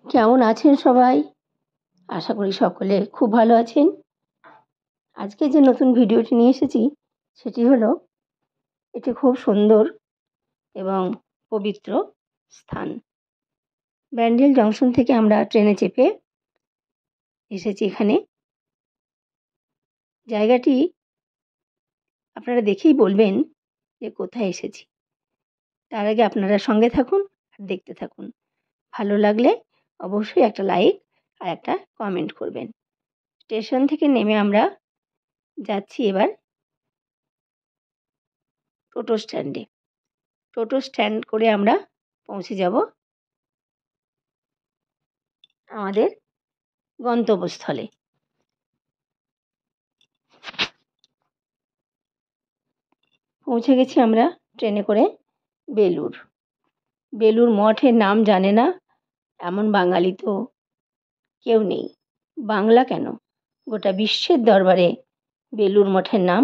কেমন আছেন সবাই? আশা করি সকলে খুব ভালো আছেন। আজকে যে নতুন ভিডিওটি নিয়ে এসেছি সেটি হলো এটি খুব সুন্দর এবং পবিত্র স্থান। ব্যান্ডেল জংশন থেকে আমরা ট্রেনে চেপে এসেছি এখানে। জায়গাটি আপনারা দেখেই বলবেন যে কোথায় এসেছি। তার আগে আপনারা সঙ্গে থাকুন আর দেখতে থাকুন। ভালো লাগলে অবশ্যই একটা লাইক আর একটা কমেন্ট করবেন। স্টেশন থেকে নেমে আমরা যাচ্ছি এবার টোটো স্ট্যান্ডে। টোটো স্ট্যান্ড করে আমরা পৌঁছে যাব আমাদের গন্তব্যস্থলে। পৌঁছে গেছি আমরা ট্রেনে করে বেলুড়। বেলুড় মঠের নাম জানে না এমন বাঙালি তো কেউ নেই। বাংলা কেন, গোটা বিশ্বের দরবারে বেলুড় মঠের নাম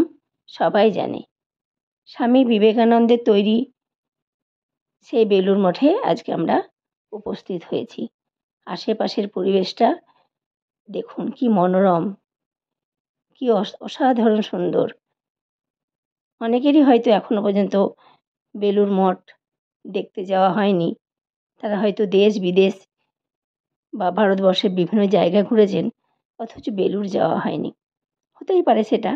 সবাই জানে। স্বামী বিবেকানন্দের তৈরি সেই বেলুড় মঠে আজকে আমরা উপস্থিত হয়েছি। আশেপাশের পরিবেশটা দেখুন কি মনোরম, কি অসাধারণ সুন্দর। অনেকেরই হয়তো এখনো পর্যন্ত বেলুড় মঠ দেখতে যাওয়া হয়নি। তারা হয়তো দেশ বিদেশ বা ভারতবর্ষের বিভিন্ন জায়গা ঘুরেছেন, অথচ বেলুড় যাওয়া হয়নি। হতেই পারে সেটা,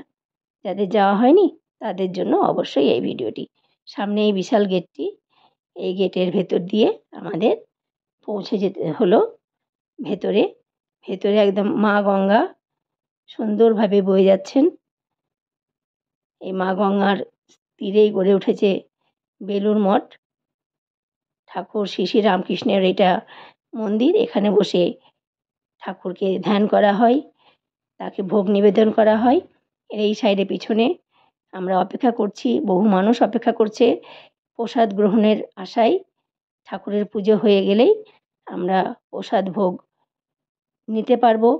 যাদের যাওয়া হয়নি তাদের জন্য অবশ্যই এই ভিডিওটি। সামনে এই বিশাল গেটটি, এই গেটের ভেতর দিয়ে আমাদের পৌঁছে যেতে হলো ভেতরে। ভেতরে একদম মা গঙ্গা সুন্দরভাবে বয়ে যাচ্ছেন। এই মা গঙ্গার তীরেই গড়ে উঠেছে বেলুড় মঠ। ঠাকুর শ্রী শ্রী রামকৃষ্ণের এটা মন্দির। এখানে বসে ঠাকুরকে ধ্যান করা হয়, তাকে ভোগ নিবেদন করা হয়। এর এই সাইডে পিছনে আমরা অপেক্ষা করছি, বহু মানুষ অপেক্ষা করছে প্রসাদ গ্রহণের আশায়। ঠাকুরের পুজো হয়ে গেলেই আমরা প্রসাদ ভোগ নিতে পারবো।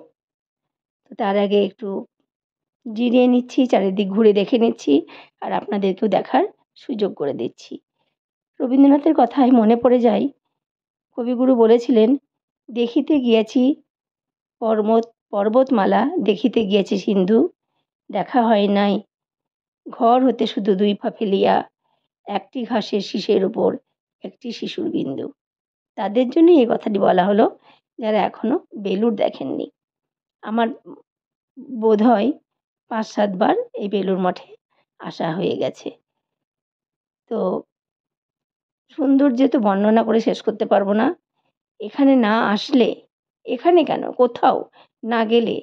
তো তার আগে একটু জিরিয়ে নিচ্ছি, চারিদিক ঘুরে দেখে নিচ্ছি আর আপনাদেরকেও দেখার সুযোগ করে দিচ্ছি। রবীন্দ্রনাথের কথায় মনে পড়ে যায়, কবিগুরু বলেছিলেন, দেখিতে গিয়াছি পর্বতমালা, দেখিতে গিয়াছি সিন্ধু, দেখা হয় নাই ঘর হতে শুধু 2 পা ফেলিয়া, একটি ঘাসের শীষের উপর একটি শিশুর বিন্দু। তাদের জন্যই এই কথাটি বলা হলো যারা এখনো বেলুড় দেখেননি। আমার বোধহয় 5-7 বার এই বেলুড় মঠে আসা হয়ে গেছে। তো সৌন্দর্য তো বর্ণনা করে শেষ করতে পারবো না। এখানে না আসলে, এখানে কেন কোথাও না গেলে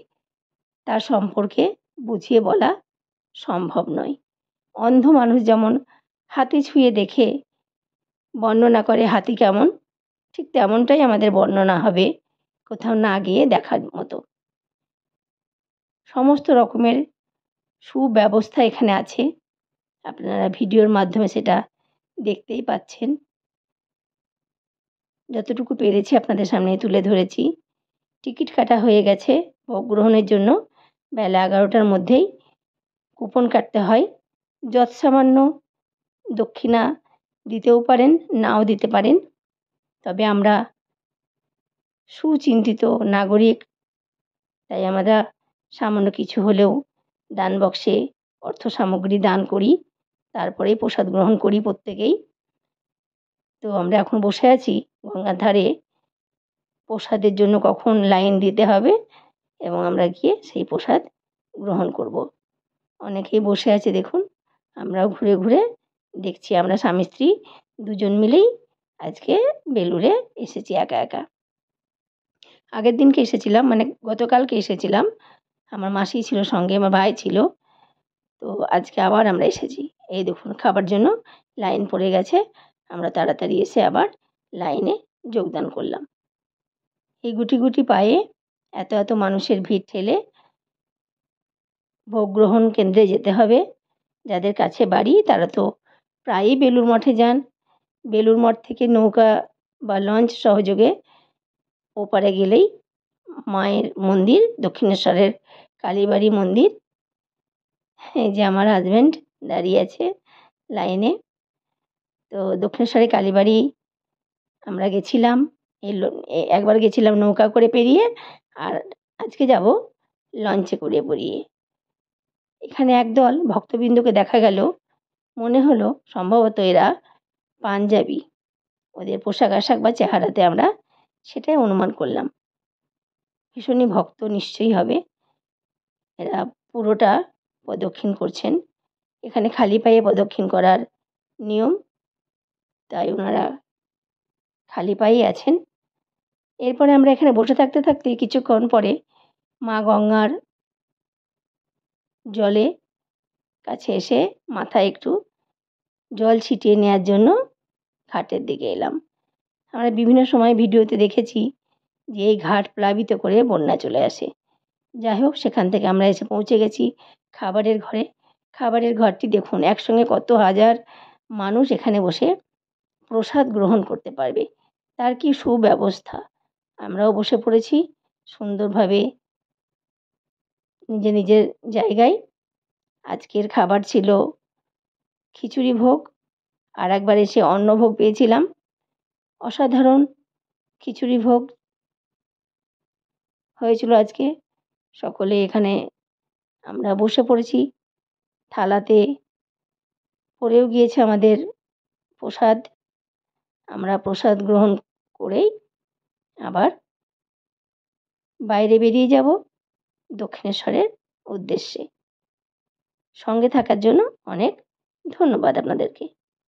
তার সম্পর্কে বুঝিয়ে বলা সম্ভব নয়। অন্ধ মানুষ যেমন হাতি ছুঁয়ে দেখে বর্ণনা করে হাতি কেমন, ঠিক তেমনটাই আমাদের বর্ণনা হবে কোথাও না গিয়ে দেখার মতো। সমস্ত রকমের সুব্যবস্থা এখানে আছে। আপনারা ভিডিওর মাধ্যমে সেটা দেখতেই পাচ্ছেন। যতটুকু পেরেছি আপনাদের সামনে তুলে ধরেছি। টিকিট কাটা হয়ে গেছে ভোগ গ্রহণের জন্য। বেলা 11টার মধ্যেই কুপন কাটতে হয়। যৎসামান্য দক্ষিণা দিতেও পারেন, নাও দিতে পারেন। তবে আমরা সুচিন্তিত নাগরিক, তাই আমরা সামান্য কিছু হলেও দান বক্সে অর্থ সামগ্রী দান করি, তারপরেই প্রসাদ গ্রহণ করি প্রত্যেকেই। তো আমরা এখন বসে আছি গঙ্গার ধারে, প্রসাদের জন্য কখন লাইন দিতে হবে এবং আমরা গিয়ে সেই প্রসাদ গ্রহণ করব। অনেকেই বসে আছে দেখুন, আমরাও ঘুরে ঘুরে দেখছি। আমরা স্বামী স্ত্রী দুজন মিলেই আজকে বেলুড়ে এসেছি একা একা। আগের দিনকে এসেছিলাম, মানে গতকালকে এসেছিলাম। আমার মাসি ছিল সঙ্গে, আমার ভাই ছিল। তো আজকে আবার আমরা এসেছি। এই দেখুন খাবার জন্য লাইন পড়ে গেছে। আমরা তাড়াতাড়ি এসে আবার লাইনে যোগদান করলাম। এই গুটি গুটি পায়ে এত এত মানুষের ভিড় ঠেলে ভোগ গ্রহণ কেন্দ্রে যেতে হবে। যাদের কাছে বাড়ি তারা তো প্রায়ই বেলুড় মঠে যান। বেলুড় মঠ থেকে নৌকা বা লঞ্চ সহযোগে ওপারে গেলেই মায়ের মন্দির, দক্ষিণেশ্বরের কালীবাড়ি মন্দির। এই যে আমার হাজব্যান্ড দাঁড়িয়ে আছে লাইনে। তো দক্ষিণেশ্বরের কালীবাড়ি আমরা গেছিলাম। একবার গেছিলাম নৌকা করে পেরিয়ে, আর আজকে যাব লঞ্চে করে পেরিয়ে। এখানে একদল ভক্তবৃন্দকে দেখা গেল, মনে হলো সম্ভবত এরা পাঞ্জাবি। ওদের পোশাক আশাক বা চেহারাতে আমরা সেটাই অনুমান করলাম। ভীষণই ভক্ত নিশ্চয়ই হবে। এরা পুরোটা প্রদক্ষিণ করছেন। এখানে খালি পায়ে প্রদক্ষিণ করার নিয়ম, তাই ওনারা খালি পায়েই আছেন। এরপরে আমরা এখানে বসে থাকতে থাকতে কিছুক্ষণ পরে মা গঙ্গার জলে কাছে এসে মাথায় একটু জল ছিটিয়ে নেওয়ার জন্য ঘাটের দিকে এলাম। আমরা বিভিন্ন সময় ভিডিওতে দেখেছি যে এই ঘাট প্লাবিত করে বন্যা চলে আসে। যাই হোক, সেখান থেকে আমরা এসে পৌঁছে গেছি খাবারের ঘরে। খাবারের ঘরটি দেখুন, একসঙ্গে কত হাজার মানুষ এখানে বসে প্রসাদ গ্রহণ করতে পারবে, তার কি সুব্যবস্থা। আমরাও বসে পড়েছি সুন্দরভাবে নিজের নিজের জায়গায়। আজকের খাবার ছিল খিচুড়ি ভোগ, আর একবার এসে অন্নভোগ পেয়েছিলাম। অসাধারণ খিচুড়ি ভোগ হয়েছিল আজকে। সকলে এখানে আমরা বসে পড়েছি, থালাতে পড়েও গিয়েছে আমাদের প্রসাদ। আমরা প্রসাদ গ্রহণ করেই আবার বাইরে বেরিয়ে যাব দক্ষিণেশ্বরের উদ্দেশ্যে। সঙ্গে থাকার জন্য অনেক ধন্যবাদ আপনাদেরকে।